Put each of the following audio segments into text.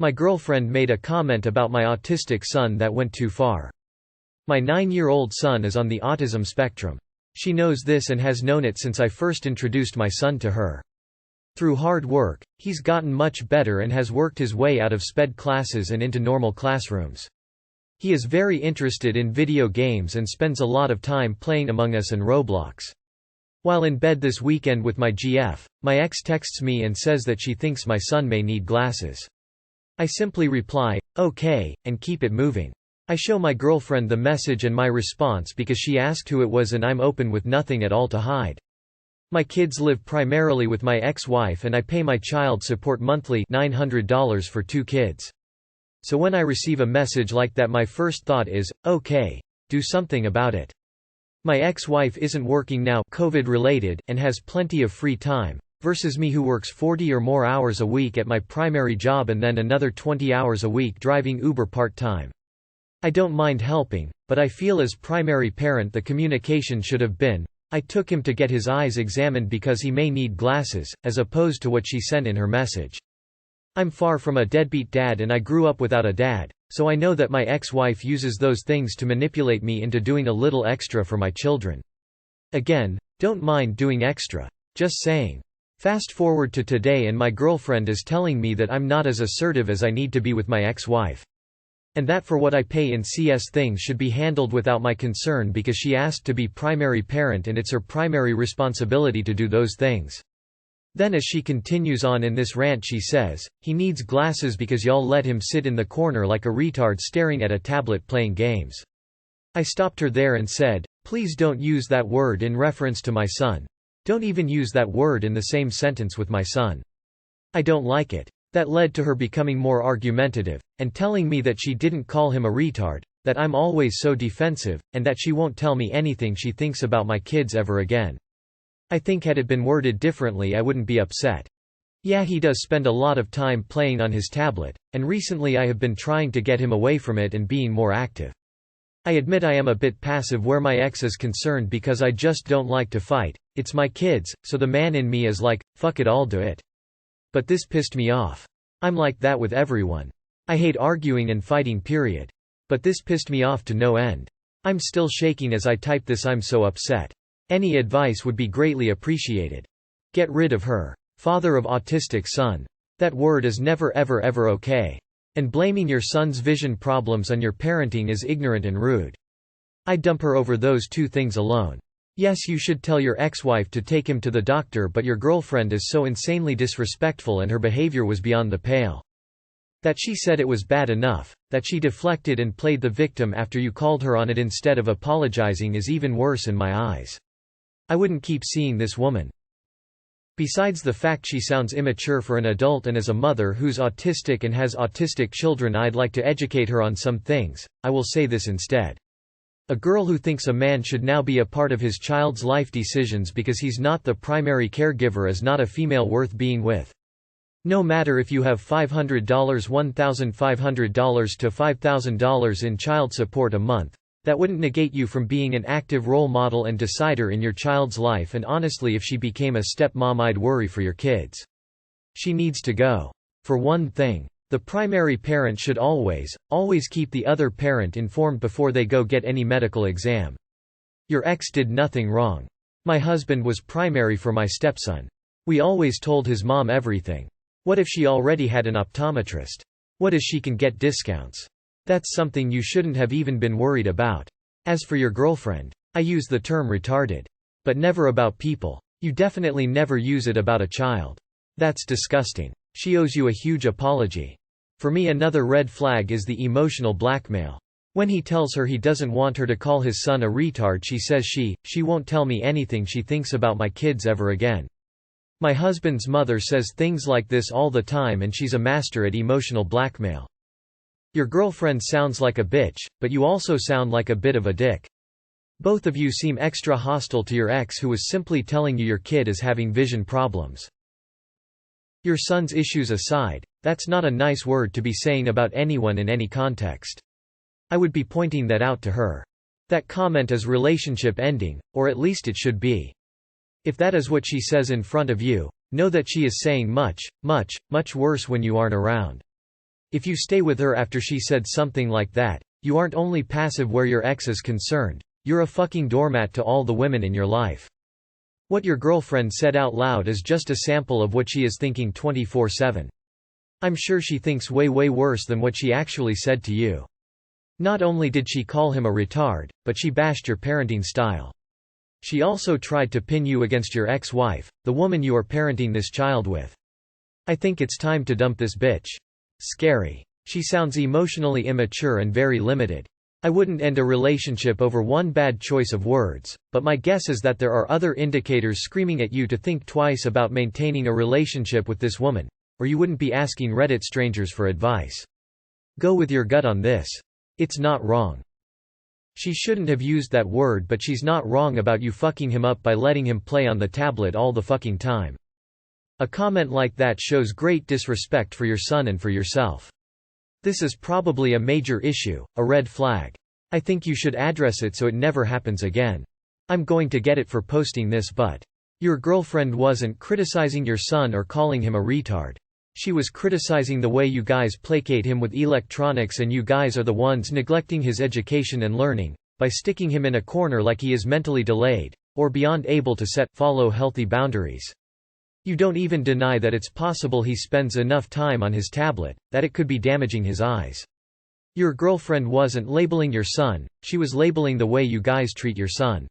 My girlfriend made a comment about my autistic son that went too far. My 9-year-old son is on the autism spectrum. She knows this and has known it since I first introduced my son to her. Through hard work, he's gotten much better and has worked his way out of SPED classes and into normal classrooms. He is very interested in video games and spends a lot of time playing Among Us and Roblox. While in bed this weekend with my GF, my ex texts me and says that she thinks my son may need glasses. I simply reply, "Okay," and keep it moving. I show my girlfriend the message and my response because she asked who it was and I'm open with nothing at all to hide. My kids live primarily with my ex-wife and I pay my child support monthly $900 for 2 kids. So when I receive a message like that, my first thought is, okay, do something about it. My ex-wife isn't working now, COVID-related, and has plenty of free time, versus me who works 40 or more hours a week at my primary job and then another 20 hours a week driving Uber part-time. I don't mind helping, but I feel as primary parent the communication should have been, I took him to get his eyes examined because he may need glasses, as opposed to what she sent in her message. I'm far from a deadbeat dad and I grew up without a dad, so I know that my ex-wife uses those things to manipulate me into doing a little extra for my children. Again, don't mind doing extra. Just saying. Fast forward to today and my girlfriend is telling me that I'm not as assertive as I need to be with my ex-wife. And that for what I pay in CS things should be handled without my concern because she asked to be primary parent and it's her primary responsibility to do those things. Then as she continues on in this rant she says, he needs glasses because y'all let him sit in the corner like a retard staring at a tablet playing games. I stopped her there and said, please don't use that word in reference to my son. Don't even use that word in the same sentence with my son. I don't like it. That led to her becoming more argumentative, and telling me that she didn't call him a retard, that I'm always so defensive, and that she won't tell me anything she thinks about my kids ever again. I think had it been worded differently I wouldn't be upset. Yeah, he does spend a lot of time playing on his tablet, and recently I have been trying to get him away from it and being more active. I admit I am a bit passive where my ex is concerned because I just don't like to fight. It's my kids, so the man in me is like, fuck it, I'll do it. But this pissed me off. I'm like that with everyone. I hate arguing and fighting, period. But this pissed me off to no end. I'm still shaking as I type this. I'm so upset. Any advice would be greatly appreciated. Get rid of her. Father of autistic son. That word is never ever ever okay. And blaming your son's vision problems on your parenting is ignorant and rude. I'd dump her over those 2 things alone. Yes, you should tell your ex-wife to take him to the doctor, but your girlfriend is so insanely disrespectful and her behavior was beyond the pale. That she said it was bad enough, that she deflected and played the victim after you called her on it instead of apologizing is even worse in my eyes. I wouldn't keep seeing this woman. Besides the fact she sounds immature for an adult, and as a mother who's autistic and has autistic children I'd like to educate her on some things, I will say this instead. A girl who thinks a man should now be a part of his child's life decisions because he's not the primary caregiver is not a female worth being with. No matter if you have $500, $1,500 to $5,000 in child support a month, that wouldn't negate you from being an active role model and decider in your child's life, and honestly if she became a stepmom I'd worry for your kids. She needs to go. For one thing. The primary parent should always keep the other parent informed before they go get any medical exam. Your ex did nothing wrong. My husband was primary for my stepson. We always told his mom everything. What if she already had an optometrist? What if she can get discounts? That's something you shouldn't have even been worried about. As for your girlfriend, I use the term retarded. But never about people. You definitely never use it about a child. That's disgusting. She owes you a huge apology. For me, another red flag is the emotional blackmail. When he tells her he doesn't want her to call his son a retard, she says she won't tell me anything she thinks about my kids ever again. My husband's mother says things like this all the time and she's a master at emotional blackmail. Your girlfriend sounds like a bitch, but you also sound like a bit of a dick. Both of you seem extra hostile to your ex who was simply telling you your kid is having vision problems. Your son's issues aside, that's not a nice word to be saying about anyone in any context. I would be pointing that out to her. That comment is relationship ending, or at least it should be. If that is what she says in front of you, know that she is saying much, much, much worse when you aren't around. If you stay with her after she said something like that, you aren't only passive where your ex is concerned, you're a fucking doormat to all the women in your life. What your girlfriend said out loud is just a sample of what she is thinking 24/7. I'm sure she thinks way worse than what she actually said to you. Not only did she call him a retard, but she bashed your parenting style. She also tried to pin you against your ex-wife, the woman you are parenting this child with. I think it's time to dump this bitch. Scary. She sounds emotionally immature and very limited. I wouldn't end a relationship over one bad choice of words, but my guess is that there are other indicators screaming at you to think twice about maintaining a relationship with this woman, or you wouldn't be asking Reddit strangers for advice. Go with your gut on this. It's not wrong. She shouldn't have used that word, but she's not wrong about you fucking him up by letting him play on the tablet all the fucking time. A comment like that shows great disrespect for your son and for yourself. This is probably a major issue, a red flag. I think you should address it so it never happens again. I'm going to get it for posting this, but your girlfriend wasn't criticizing your son or calling him a retard. She was criticizing the way you guys placate him with electronics, and you guys are the ones neglecting his education and learning, by sticking him in a corner like he is mentally delayed, or beyond able to follow healthy boundaries. You don't even deny that it's possible he spends enough time on his tablet, that it could be damaging his eyes. Your girlfriend wasn't labeling your son, she was labeling the way you guys treat your son.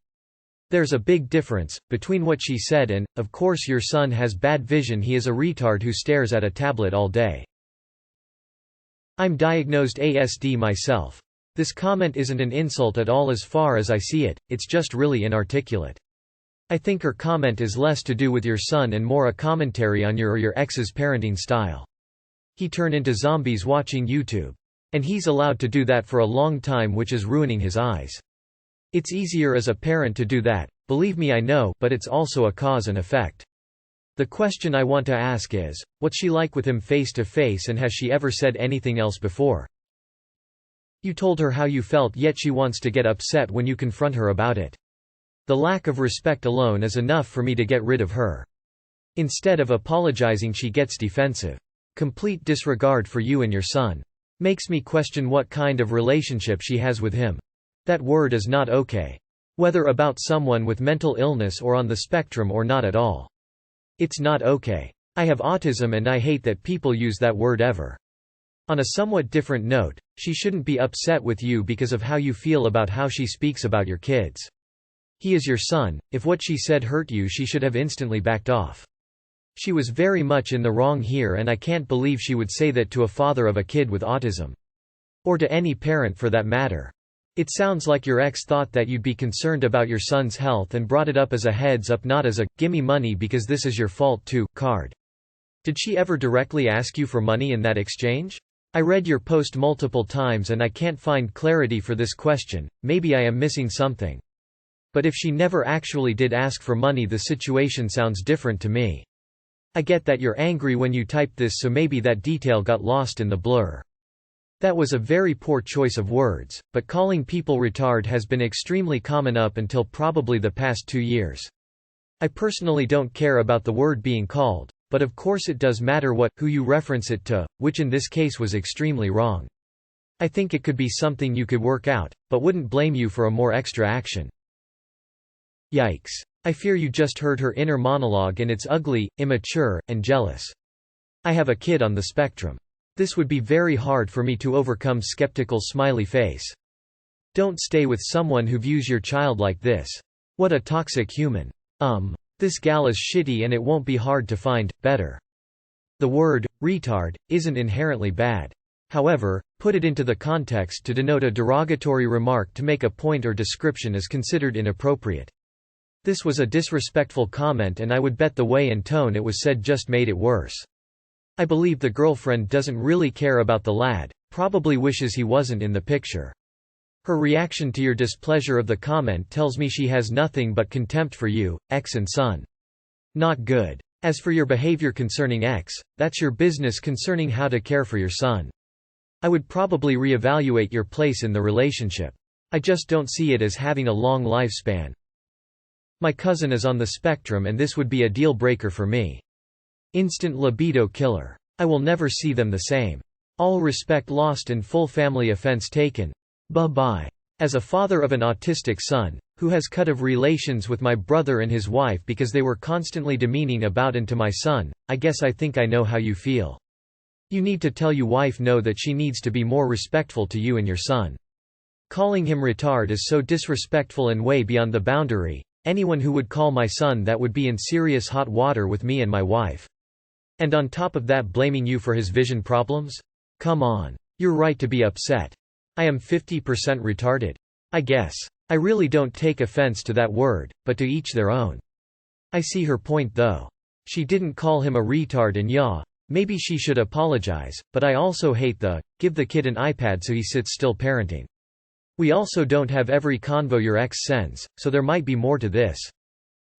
There's a big difference between what she said and, of course your son has bad vision, he is a retard who stares at a tablet all day. I'm diagnosed ASD myself. This comment isn't an insult at all as far as I see it, it's just really inarticulate. I think her comment is less to do with your son and more a commentary on your or your ex's parenting style. He turned into zombies watching YouTube. And he's allowed to do that for a long time, which is ruining his eyes. It's easier as a parent to do that, believe me I know, but it's also a cause and effect. The question I want to ask is, what's she like with him face to face, and has she ever said anything else before? You told her how you felt, yet she wants to get upset when you confront her about it. The lack of respect alone is enough for me to get rid of her. Instead of apologizing, she gets defensive. Complete disregard for you and your son. Makes me question what kind of relationship she has with him. That word is not okay. Whether about someone with mental illness or on the spectrum or not at all. It's not okay. I have autism and I hate that people use that word ever. On a somewhat different note, she shouldn't be upset with you because of how you feel about how she speaks about your kids. He is your son. If what she said hurt you, she should have instantly backed off. She was very much in the wrong here, and I can't believe she would say that to a father of a kid with autism. Or to any parent for that matter. It sounds like your ex thought that you'd be concerned about your son's health and brought it up as a heads up, not as a "gimme money because this is your fault too" card. Did she ever directly ask you for money in that exchange? I read your post multiple times and I can't find clarity for this question. Maybe I am missing something. But if she never actually did ask for money, the situation sounds different to me. I get that you're angry when you typed this, so maybe that detail got lost in the blur. That was a very poor choice of words, but calling people retard has been extremely common up until probably the past 2 years. I personally don't care about the word being called, but of course it does matter who you reference it to, which in this case was extremely wrong. I think it could be something you could work out, but wouldn't blame you for a more extra action. Yikes. I fear you just heard her inner monologue, and it's ugly, immature, and jealous. I have a kid on the spectrum. This would be very hard for me to overcome. Skeptical smiley face. Don't stay with someone who views your child like this. What a toxic human. This gal is shitty and it won't be hard to find better. The word retard isn't inherently bad. However, put it into the context to denote a derogatory remark to make a point or description is considered inappropriate. This was a disrespectful comment, and I would bet the way and tone it was said just made it worse. I believe the girlfriend doesn't really care about the lad, probably wishes he wasn't in the picture. Her reaction to your displeasure of the comment tells me she has nothing but contempt for you, ex and son. Not good. As for your behavior concerning ex, that's your business concerning how to care for your son. I would probably reevaluate your place in the relationship. I just don't see it as having a long lifespan. My cousin is on the spectrum and this would be a deal breaker for me. Instant libido killer. I will never see them the same. All respect lost and full family offense taken. Bye-bye. As a father of an autistic son, who has cut of relations with my brother and his wife because they were constantly demeaning about and to my son, I guess I think I know how you feel. You need to tell your wife no that she needs to be more respectful to you and your son. Calling him retard is so disrespectful and way beyond the boundary. Anyone who would call my son that would be in serious hot water with me and my wife. And on top of that blaming you for his vision problems? Come on. You're right to be upset. I am 50% retarded. I guess. I really don't take offense to that word, but to each their own. I see her point though. She didn't call him a retard and yeah, maybe she should apologize, but I also hate the, give the kid an iPad so he sits still parenting. We also don't have every convo your ex sends, so there might be more to this.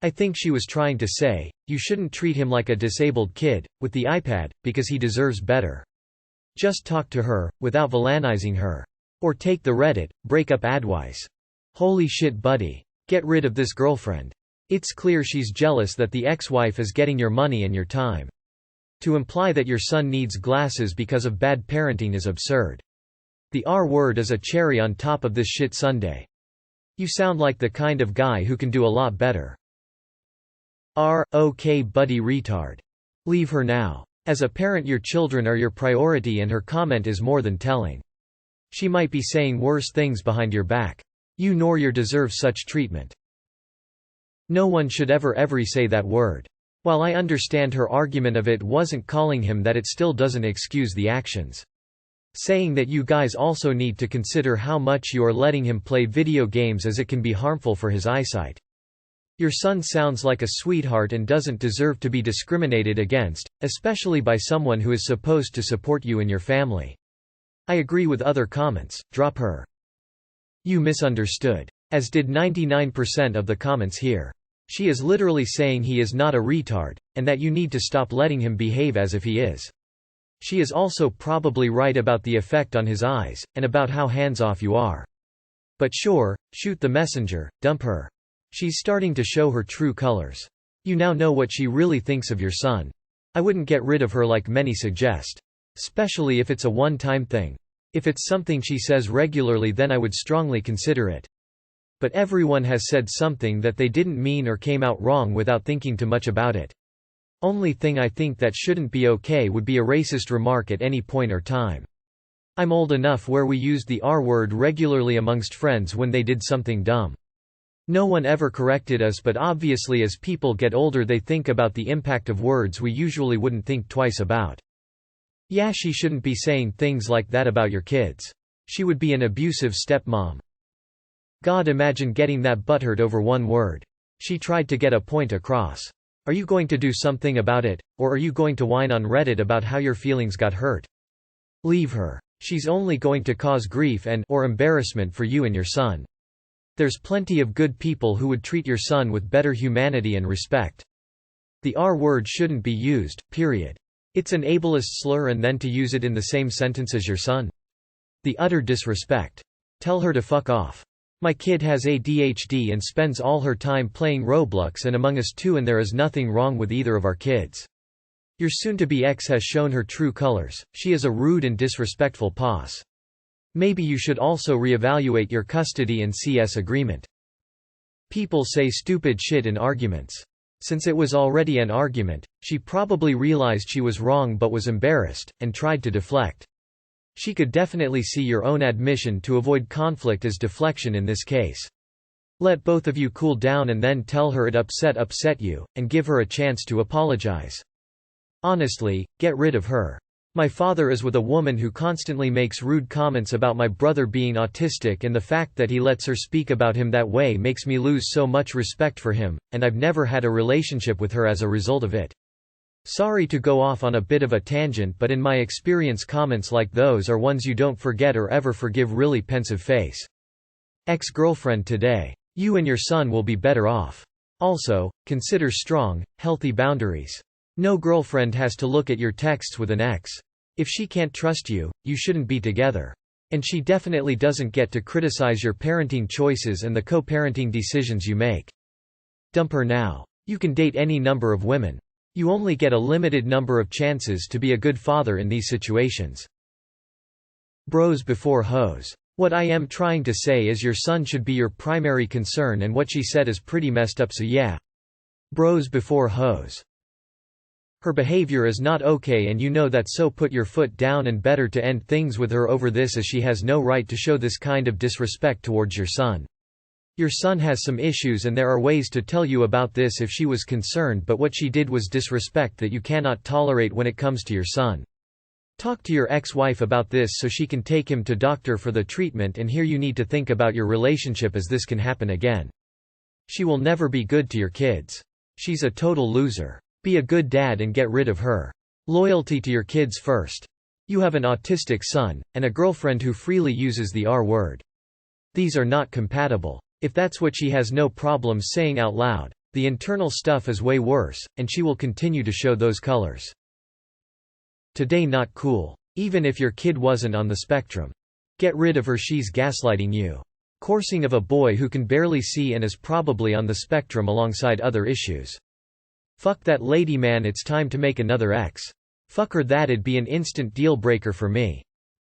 I think she was trying to say, you shouldn't treat him like a disabled kid, with the iPad, because he deserves better. Just talk to her, without villainizing her. Or take the Reddit, breakup advice. Holy shit buddy. Get rid of this girlfriend. It's clear she's jealous that the ex-wife is getting your money and your time. To imply that your son needs glasses because of bad parenting is absurd. The R word is a cherry on top of this shit sundae. You sound like the kind of guy who can do a lot better. Okay buddy retard. Leave her now. As a parent your children are your priority and her comment is more than telling. She might be saying worse things behind your back. You nor your deserve such treatment. No one should ever say that word. While I understand her argument of it wasn't calling him that, it still doesn't excuse the actions. Saying that you guys also need to consider how much you are letting him play video games as it can be harmful for his eyesight. Your son sounds like a sweetheart and doesn't deserve to be discriminated against, especially by someone who is supposed to support you and your family. I agree with other comments, drop her. You misunderstood. As did 99% of the comments here. She is literally saying he is not a retard, and that you need to stop letting him behave as if he is. She is also probably right about the effect on his eyes, and about how hands-off you are. But sure, shoot the messenger, dump her. She's starting to show her true colors. You now know what she really thinks of your son. I wouldn't get rid of her like many suggest. Especially if it's a one-time thing. If it's something she says regularly then I would strongly consider it. But everyone has said something that they didn't mean or came out wrong without thinking too much about it. Only thing I think that shouldn't be okay would be a racist remark at any point or time. I'm old enough where we used the R word regularly amongst friends when they did something dumb. No one ever corrected us, but obviously as people get older they think about the impact of words we usually wouldn't think twice about. Yeah, she shouldn't be saying things like that about your kids. She would be an abusive stepmom. God, imagine getting that butthurt over one word. She tried to get a point across. Are you going to do something about it, or are you going to whine on Reddit about how your feelings got hurt? Leave her. She's only going to cause grief or embarrassment for you and your son. There's plenty of good people who would treat your son with better humanity and respect. The R word shouldn't be used, period. It's an ableist slur, and then to use it in the same sentence as your son? The utter disrespect. Tell her to fuck off. My kid has ADHD and spends all her time playing Roblox and Among Us too, and there is nothing wrong with either of our kids. Your soon-to-be ex has shown her true colors. She is a rude and disrespectful boss. Maybe you should also reevaluate your custody and CS agreement. People say stupid shit in arguments. Since it was already an argument, she probably realized she was wrong but was embarrassed, and tried to deflect. She could definitely see your own admission to avoid conflict as deflection in this case. Let both of you cool down and then tell her it upset you, and give her a chance to apologize. Honestly, get rid of her. My father is with a woman who constantly makes rude comments about my brother being autistic, and the fact that he lets her speak about him that way makes me lose so much respect for him, and I've never had a relationship with her as a result of it. Sorry to go off on a bit of a tangent, but in my experience comments like those are ones you don't forget or ever forgive. Really pensive face. Ex-girlfriend today. You and your son will be better off. Also, consider strong, healthy boundaries. No girlfriend has to look at your texts with an ex. If she can't trust you, you shouldn't be together. And she definitely doesn't get to criticize your parenting choices and the co-parenting decisions you make. Dump her now. You can date any number of women. You only get a limited number of chances to be a good father in these situations. Bros before hoes. What I am trying to say is your son should be your primary concern, and what she said is pretty messed up, so yeah. Bros before hoes. Her behavior is not okay and you know that, so put your foot down and better to end things with her over this, as she has no right to show this kind of disrespect towards your son. Your son has some issues and there are ways to tell you about this if she was concerned, but what she did was disrespect that you cannot tolerate when it comes to your son. Talk to your ex-wife about this so she can take him to doctor for the treatment, and here you need to think about your relationship, as this can happen again. She will never be good to your kids. She's a total loser. Be a good dad and get rid of her. Loyalty to your kids first. You have an autistic son, and a girlfriend who freely uses the R word. These are not compatible. If that's what she has no problem saying out loud, the internal stuff is way worse, and she will continue to show those colors. Today not cool. Even if your kid wasn't on the spectrum. Get rid of her, she's gaslighting you. Coursing of a boy who can barely see and is probably on the spectrum alongside other issues. Fuck that lady, man, it's time to make another ex. Fuck her, that'd be an instant deal breaker for me.